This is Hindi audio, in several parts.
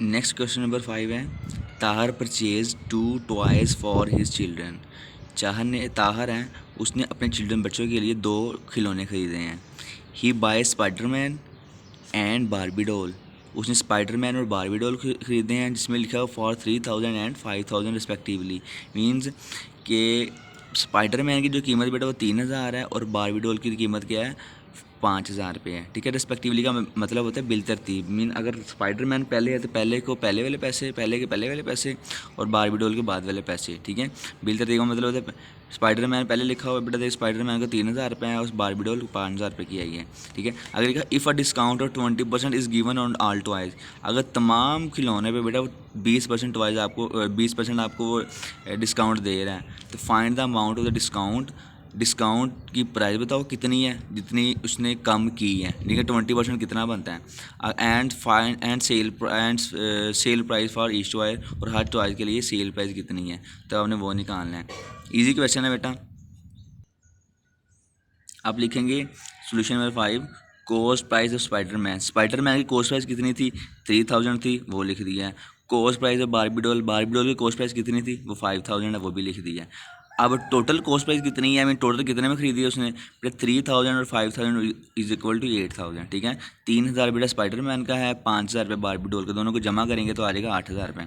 नेक्स्ट क्वेश्चन नंबर 5 है, Tahar purchase 2 toys for his children. Tahar है, उसने अपने चिल्ड्रन बच्चों के लिए 2 खिलौने ख़रीदे हैं। He buy Spiderman and Barbie doll. उसने स्पाइडरमैन और बारबी डॉल ख़रीदे हैं, जिसमें लिखा हुआ फॉर 3000 एंड 5000 रिस्पेक्टिवली। मीन्स के स्पाइडरमैन की जो कीमत बेटा वो 3000 है और बारबी डॉल की कीमत क्या है, 5000 रुपये है। ठीक है, रिस्पेक्टिवली का मतलब होता है बिल तरतीब। मीन अगर स्पाइडरमैन पहले है तो पहले को पहले वाले पैसे, पहले के पहले वाले पैसे, और बारबी डॉल के बाद वाले पैसे। ठीक है, बिल तरतीब का मतलब होता है स्पाइडरमैन पहले लिखा हुआ बेटा, देख स्पाइडरमैन को 3000 रुपये है और उस बारबी डॉल को 5000 रुपये की आई है। ठीक है, अगर लिखा इफ़ अ डिस्काउंट और 20% is given on all toys. अगर तमाम खिलौने पे बेटा वो 20% टॉयज़ आपको 20% आपको वो डिस्काउंट दे रहा है, तो find the amount of the discount. Discount की प्राइस बताओ कितनी है, जितनी उसने कम की है। ठीक है, 20% कितना बनता है। And fine and sale price for each toy, और हर टॉय के लिए सेल प्राइस कितनी है, तो आपने वो निकालना है। इजी क्वेश्चन है बेटा। आप लिखेंगे solution number 5, cost price of Spiderman. Spiderman की कॉस्ट प्राइस कितनी थी, 3000 थी, वो लिख दिया है। Cost price of Barbie doll की कॉस्ट प्राइस कितनी थी, वो 5000 है, वो भी लिख दिया है। अब टोटल कॉस्ट प्राइस कितनी है, टोटल कितने में खरीदी है उसने, बेटा 3000 और 5000 इज इक्वल टू 8000। ठीक है, 3000 बेटा स्पाइडरमैन का है, 5000 रुपये बारबी डॉल के, दोनों को जमा करेंगे तो आ जाएगा 8000 रुपये।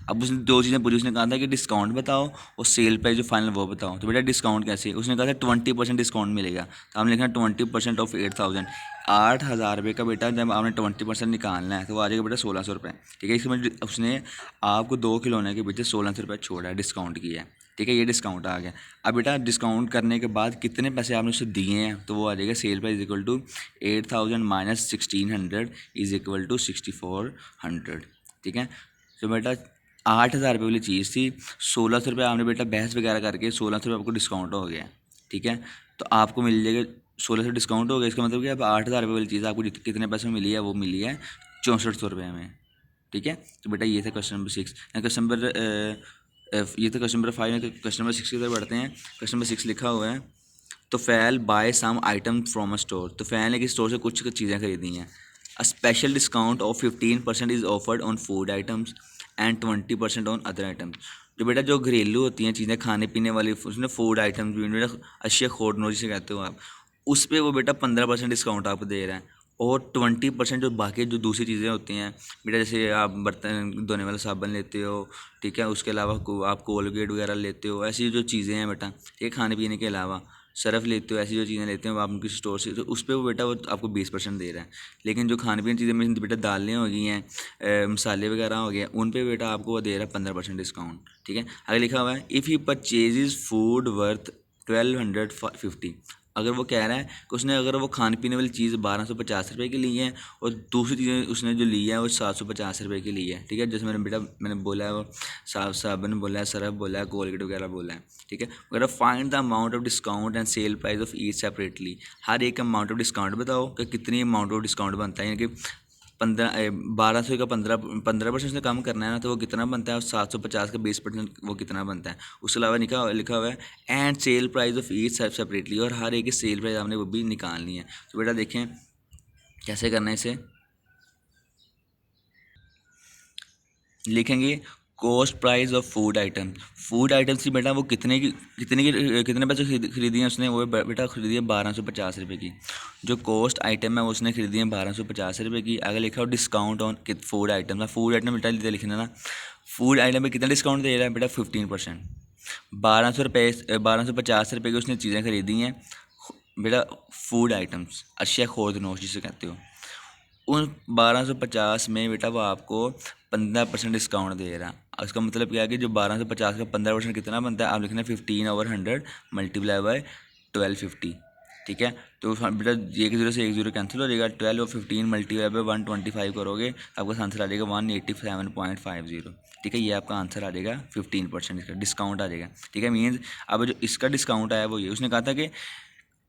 अब उसने 2 चीज़ें पूछी, उसने कहा था कि डिस्काउंट बताओ और सेल प्राइस जो फाइनल वो बताओ। तो बेटा डिस्काउंट कैसे, उसने कहा था 20% डिस्काउंट मिलेगा, तो हमने लिखना 20% ऑफ 8000। 8000 रुपये का बेटा जब आपने 20% निकालना है तो वो आ जाएगा बेटा 1600 रुपये। ठीक है, इसमें उसने आपको 2 खिलौने के पीछे 1600 रुपये छोड़ा है, डिस्काउंट किया है। ठीक है, ये डिस्काउंट आ गया। अब बेटा डिस्काउंट करने के बाद कितने पैसे आपने उसे दिए हैं, तो वो आ जाएगा sale price equal to 8000 minus 1600 is equal to 6400। ठीक है, तो बेटा 8000 रुपये वाली चीज़ थी, 1600 रुपये आपने बेटा बहस वगैरह करके 1600 रुपये आपको डिस्काउंट हो गया। ठीक है, तो आपको मिल जाएगा 1600 डिस्काउंट हो गया, इसका मतलब क्या है, अब 8000 रुपये वाली चीज़ आपको कितने पैसे में मिली है, वो मिली है 6400 रुपये में। ठीक है, तो बेटा ये था क्वेश्चन नंबर 6। क्वेश्चन नंबर ये था क्वेश्चन नंबर 5 में। क्वेश्चन नंबर 6 की तरफ बढ़ते हैं। क्वेश्चन नंबर 6 लिखा हुआ है, तो फैल buy some item from a store. तो फैल ने किस स्टोर से कुछ चीज़ें खरीदी हैं। A special discount of 15% is offered on food items and 20% on other items. जो बेटा जो घरेलू होती हैं चीज़ें, खाने पीने वाली, उसमें फूड आइटम्स भी बेटा, अशिया खोरनोजी से कहते हो आप, उस पर वो बेटा 15% डिस्काउंट आपको दे रहा है। और 20% जो बाकी जो दूसरी चीज़ें होती हैं बेटा, जैसे आप बर्तन धोने वाला साबन लेते हो, ठीक है, उसके अलावा आप कोलगेट वगैरह लेते हो, ऐसी जो चीज़ें हैं बेटा, ठीक है, खाने पीने के अलावा सर्फ लेते हो, ऐसी जो चीज़ें लेते हो आप किसी स्टोर से, तो उस पर वो बेटा वो आपको 20% दे रहा है। लेकिन जो खाने पीने चीज़ें में बेटा दालें हो गई हैं, मसाले वगैरह हो गए, उन पे बेटा आपको वो दे रहा है 15% डिस्काउंट। ठीक है, आगे लिखा हुआ है, if he purchase food worth 1250। अगर वो कह रहा है कि उसने अगर वो खाने पीने वाली चीज़ 1250 रुपये की ली है और दूसरी चीज़ें उसने जो ली है वो 750 रुपये की ली है। ठीक है, जैसे मैंने बोला है वो साबुन बोला है, सरफ बोला है, कोलगेट वगैरह बोला है। ठीक है, वगैरह find the amount of discount and sale price of each separately. हर एक अमाउंट ऑफ डिस्काउंट बताओ कि कितनी अमाउंट ऑफ डिस्काउंट बनता है, यानी कि 1200 का 15% से कम करना है ना, तो वो कितना बनता है, और 750 का 20% वो कितना बनता है। उसके अलावा लिखा हुआ है and sale price of each separately, और हर एक की सेल प्राइस आपने वो भी निकालनी है। तो बेटा देखें कैसे करना है इसे। लिखेंगे cost price of food item. Food items की बेटा वो कितने पैसे खरीदी हैं उसने, वो बेटा खरीदी है 1250 रुपये की। जो कॉस्ट आइटम है उसने खरीदी है 1250 रुपये की। आगे लिखा हो discount on food item. Food item बेटा लिखना ना, फूड आइटम पे कितना डिस्काउंट दे रहा है बेटा 15%। 1250 रुपये की उसने चीज़ें खरीदी हैं बेटा, फूड आइटम्स, अशिया खोर्दनोश जिसे कहते हो। उन 1250 में बेटा वो आपको 15% डिस्काउंट दे रहा है। उसका मतलब क्या है कि जो 1250 का 15% कितना बनता है, आप लिखना 15/100 मल्टीप्लाई बाय 1250। ठीक है, तो बेटा एक जीरो से एक जीरो कैंसिल हो जाएगा, 12 और 15 मल्टीप्लाई बाय 125 करोगे, आपका आंसर आ जाएगा 187.50। ठीक है, ये आपका आंसर आ जाएगा 15% इसका डिस्काउंट आ जाएगा। ठीक है, मीन्स अब जो इसका डिस्काउंट आया वो ये, उसने कहा था कि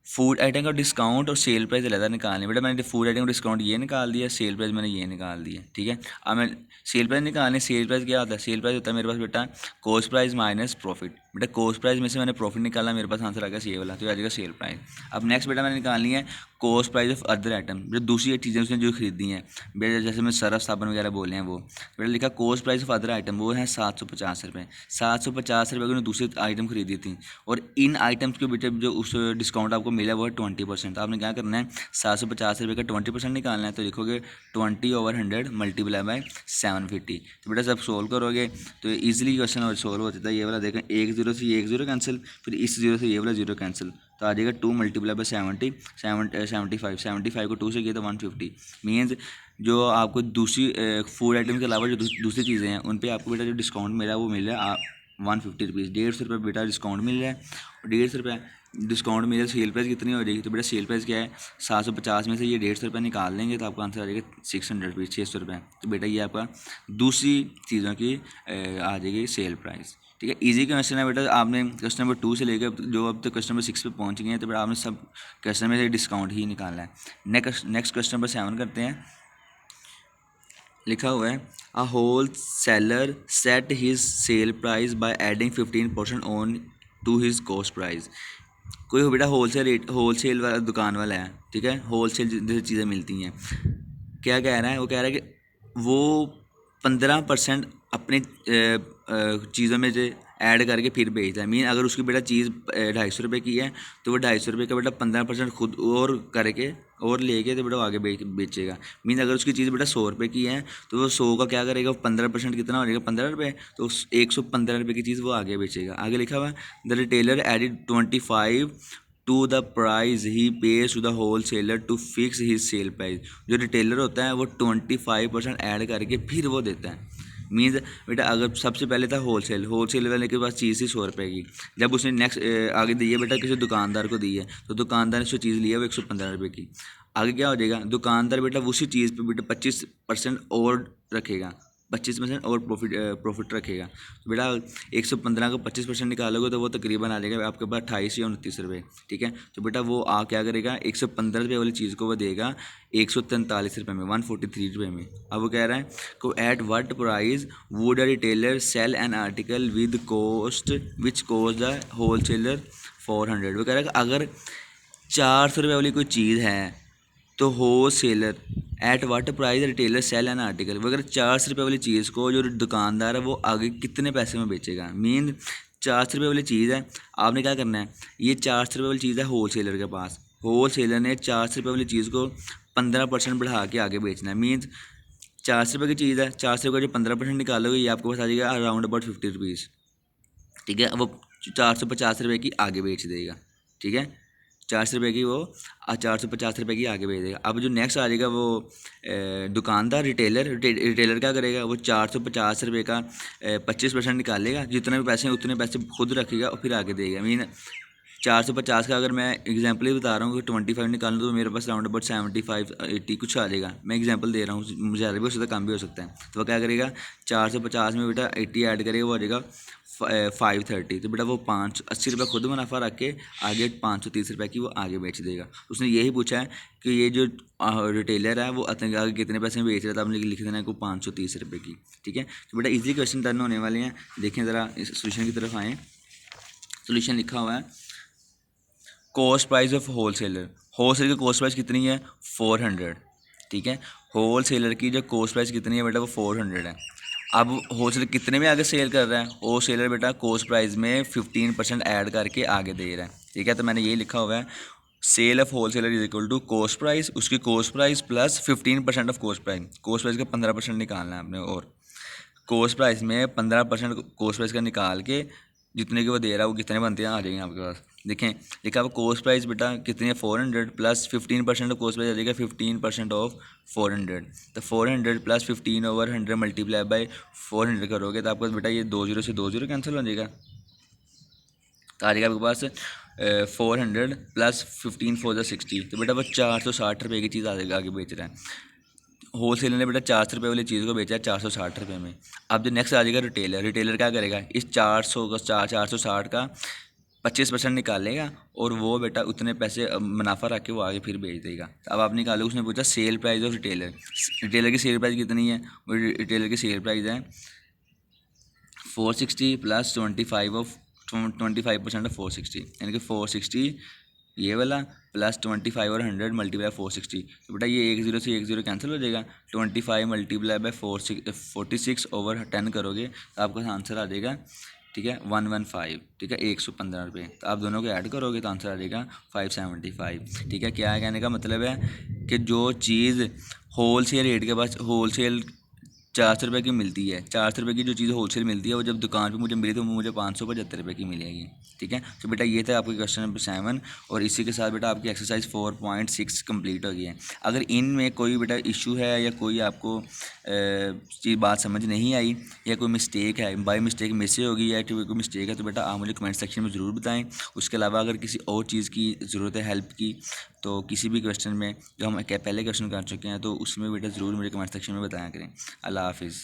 फूड आइटम का डिस्काउंट और सेल प्राइस अलग निकालनी। बेटा मैंने फूड आइटम का डिस्काउंट ये निकाल दिया, सेल प्राइस मैंने ये निकाल दिया। ठीक है, अब मैं सेल प्राइस निकालने, सेल प्राइस क्या होता है, सेल प्राइस होता है मेरे पास बेटा कॉस्ट प्राइस माइनस प्रॉफिट। बेटा कॉस्ट प्राइस में से मैंने प्रॉफिट निकाला, मेरे पास आंसर आ गया ये वाला, तो आ जाएगा सेल प्राइस। अब नेक्स्ट बेटा मैंने निकालनी है cost price of other item, जो दूसरी चीज़ें उसने जो खरीदी हैं बेटा, जैसे मैं सरफ साबुन वगैरह बोले हैं वो। बेटा लिखा cost price of other item, वो है 750 रुपये। 750 रुपये की उन्होंने दूसरी आइटम खरीदी थी, और इन आइटम्स के बेटे जो उस डिस्काउंट आपको मिला वो है 20%। आपने क्या करना है, 750 रुपये का 20% निकालना है, तो लिखोगे 20/100 मल्टीप्लाई बाय 750। तो बेटा जब सोल्व करोगे तो ईजिली क्वेश्चन सोल्व हो जाता है। ये वाला देखें, 1 0 से ये 1 0 कैंसिल, फिर इस 0 से ये वाला 0 कैंसिल, तो आ जाएगा 2 मल्टीप्लाई बाय 75। 75 को 2 से किया तो 150। मीन्स जो आपको दूसरी फूड आइटम के अलावा जो दूसरी चीज़ें हैं उन पे आपको बेटा जो डिस्काउंट मिला है वो मिल रहा है 150 रुपीज़। 150 रुपये बेटा डिस्काउंट मिल रहा है, और 150 रुपये डिस्काउंट मिल रहा है। सेल प्राइस कितनी हो जाएगी, तो बेटा सेल प्राइस क्या है, 750 में से ये 150 रुपये निकाल लेंगे तो आपका आंसर आ जाएगा 600 रुपीज़, 600 रुपये। तो बेटा ये आपका दूसरी चीज़ों की आ जाएगी सेल प्राइस। ठीक है, इजी क्वेश्चन है बेटा। आपने क्वेश्चन नंबर 2 से लेकर जो अब तक क्वेश्चन नंबर 6 पे पहुंच गए हैं, तो बेटा आपने सब क्वेश्चन में से डिस्काउंट ही निकालना है। नेक्स्ट क्वेश्चन नंबर 7 करते हैं। लिखा हुआ है a wholesaler set his sale price by adding 15% on to his cost price. कोई हो बेटा होल सेल वाला दुकान वाला है, ठीक है, होल सेल जैसे चीज़ें मिलती हैं। क्या कह रहा है, वो कह रहा है कि वो 15% अपने चीज़ों में से ऐड करके फिर बेचता है। मीन अगर उसकी बेटा चीज़ 250 रुपये की है तो वो 250 रुपये का बेटा 15% खुद और करके और लेके तो बेटा वो आगे बेचेगा। मीन अगर उसकी चीज़ बेटा 100 रुपये की है तो वो 100 का क्या करेगा, 15% कितना हो जाएगा, 15 रुपये, तो 115 रुपये की चीज़ वो आगे बेचेगा। आगे लिखा हुआ the retailer added 25 to the price he pays to the wholesaler to fix his sale price. जो रिटेलर होता है वो 25% ऐड करके फिर वो देता है। मीन्स बेटा अगर सबसे पहले था होल सेल वाले के पास चीज़ थी 100 रुपये की, जब उसने नेक्स्ट आगे दी है बेटा किसी दुकानदार को दी है, तो दुकानदार ने जो चीज़ ली है वो 115 रुपये की। आगे क्या हो जाएगा, दुकानदार बेटा उसी चीज़ पे बेटा 25% और रखेगा, 25% और प्रॉफिट रखेगा। तो बेटा 115 का 25% निकालोगे तो वो तकरीबन आ जाएगा आपके पास 28 या 29 रुपये। ठीक है, तो बेटा वो क्या करेगा, 115 रुपये वाली चीज़ को वो देगा 143 रुपये में, 143 रुपये में। अब वो कह रहा है को at what price would a retailer sell an article with cost which cost the wholesaler 400। वो कह रहा है कि अगर 400 रुपये वाली कोई चीज़ है तो wholesaler at what price retailer sell an article, वो अगर 400 रुपये वाली चीज़ को जो दुकानदार है वो आगे कितने पैसे में बेचेगा। मीन 400 रुपये वाली चीज़ है, आपने क्या करना है, ये 400 रुपये वाली चीज़ है होल सेलर के पास, होल सेलर ने 400 रुपये वाली चीज़ को 15% बढ़ा के आगे बेचना है। मीन्स 400 रुपये की चीज़ है, 400 रुपये का जो 15% निकालोगे ये आपके पास आ जाएगा अराउंड अबाउट 50 रुपीज़। ठीक है, वो 450 रुपये की आगे बेच देगा। ठीक है, 400 रुपये की वो 450 रुपये की आगे भेज देगा। अब जो नेक्स्ट आ जाएगा वो दुकानदार रिटेलर क्या करेगा, वो 450 रुपये का 25% निकालेगा, जितने भी पैसे हैं उतने पैसे खुद रखेगा और फिर आगे देगा। मीन 450 का अगर मैं एग्जांपल ही बता रहा हूँ कि 25 निकालूँ तो मेरे पास राउंड अबाउट 75 80 कुछ आ जाएगा। मैं एग्जांपल दे रहा हूँ, ज़्यादा भी हो सकता है कम भी हो सकता है। तो वह क्या करेगा, 450 में बेटा 80 ऐड करेगा, वो आ जाएगा 530। तो बेटा वो 580 रुपये खुद मुनाफा रख के आगे 530 रुपये की वो आगे बेच देगा। उसने यही पूछा है कि ये जो रिटेलर है वो आगे कितने पैसे में बेच रहा था, आपने लिख देना है को 530 रुपये की। ठीक है, तो बेटा इजीली क्वेश्चन टर्न होने वाले हैं। देखें ज़रा इस सोल्यूशन की तरफ आएँ। सोल्यूशन लिखा हुआ है cost price of wholesaler की कॉस्ट प्राइस कितनी है, 400। ठीक है, होल सेलर की जो कॉस्ट प्राइस कितनी है बेटा वो 400 है। अब होल सेलर कितने में आगे सेल कर रहा है, होल सेलर बेटा कॉस्ट प्राइस में 15% ऐड करके आगे दे रहा है। ठीक है, तो मैंने ये लिखा हुआ है sale of wholesaler is equal to cost price, उसकी cost price plus 15% of cost price का 15% निकालना है आपने, और कॉस्ट प्राइस में 15% कॉस्ट प्राइस का निकाल के जितने की वो दे रहा है वो कितने बनते हैं आ जाएंगे आपके पास। देखें लिखा हुआ कॉस्ट प्राइस बेटा कितनी है 400 प्लस 15% ऑफ कॉस्ट प्राइस आ जाएगा 15% ऑफ 400। तो 400 प्लस 15/100 मल्टीप्लाई बाय 400 करोगे तो आपके पास बेटा ये 2 0 से 2 0 कैंसिल हो जाएगा। तो आ जाएगा आपके पास 400 प्लस 15 4 60। तो बेटा वो 460 रुपये की चीज़ आगे बेच रहा है। होल सेलर ने बेटा 400 रुपये वाली चीज़ को बेचा है 460 रुपये में। अब जो नेक्स्ट आ जाएगा रिटेलर क्या करेगा, इस 460 का 25% निकालेगा और वो बेटा उतने पैसे मुनाफा रख के वो आगे फिर बेच देगा। अब आप निकालो, उसने पूछा सेल प्राइस ऑफ रिटेलर की सेल प्राइस कितनी है, वो रिटेलर की सेल प्राइस है 460 प्लस 25 ऑफ 25% ऑफ 460, यानी कि 460 ये वाला प्लस 25 और 100 मल्टीप्लाई 460, तो बेटा ये 10 से 10 कैंसिल हो जाएगा। 25 मल्टीप्लाई बाय 46 ओवर 10 करोगे तो आपका आंसर आ जाएगा, ठीक है, 115, ठीक है, 115 रुपये। तो आप दोनों को ऐड करोगे तो आंसर आ जाएगा 575, ठीक है। क्या है कहने का मतलब है कि जो चीज़ होल सेल रेट के पास होल सेल 400 रुपये की मिलती है, 400 रुपये की जो चीज़ होलसेल मिलती है वो जब दुकान पे मुझे मिली तो मुझे 575 रुपये की मिलेगी, ठीक है। तो बेटा ये था आपका क्वेश्चन नंबर 7, और इसी के साथ बेटा आपकी एक्सरसाइज 4.6 कंप्लीट हो गई है। अगर इनमें कोई बेटा इशू है या कोई आपको चीज़ बात समझ नहीं आई या कोई मिस्टेक है, बाय मिस्टेक मिस होगी या कोई मिस्टेक है, तो बेटा आप मुझे कमेंट सेक्शन में ज़रूर बताएं। उसके अलावा अगर किसी और चीज़ की ज़रूरत है हेल्प की, तो किसी भी क्वेश्चन में जो हम पहले क्वेश्चन कर चुके हैं तो उसमें बेटा ज़रूर मुझे कमेंट सेक्शन में बताया करें। अल्लाह हाफिज़।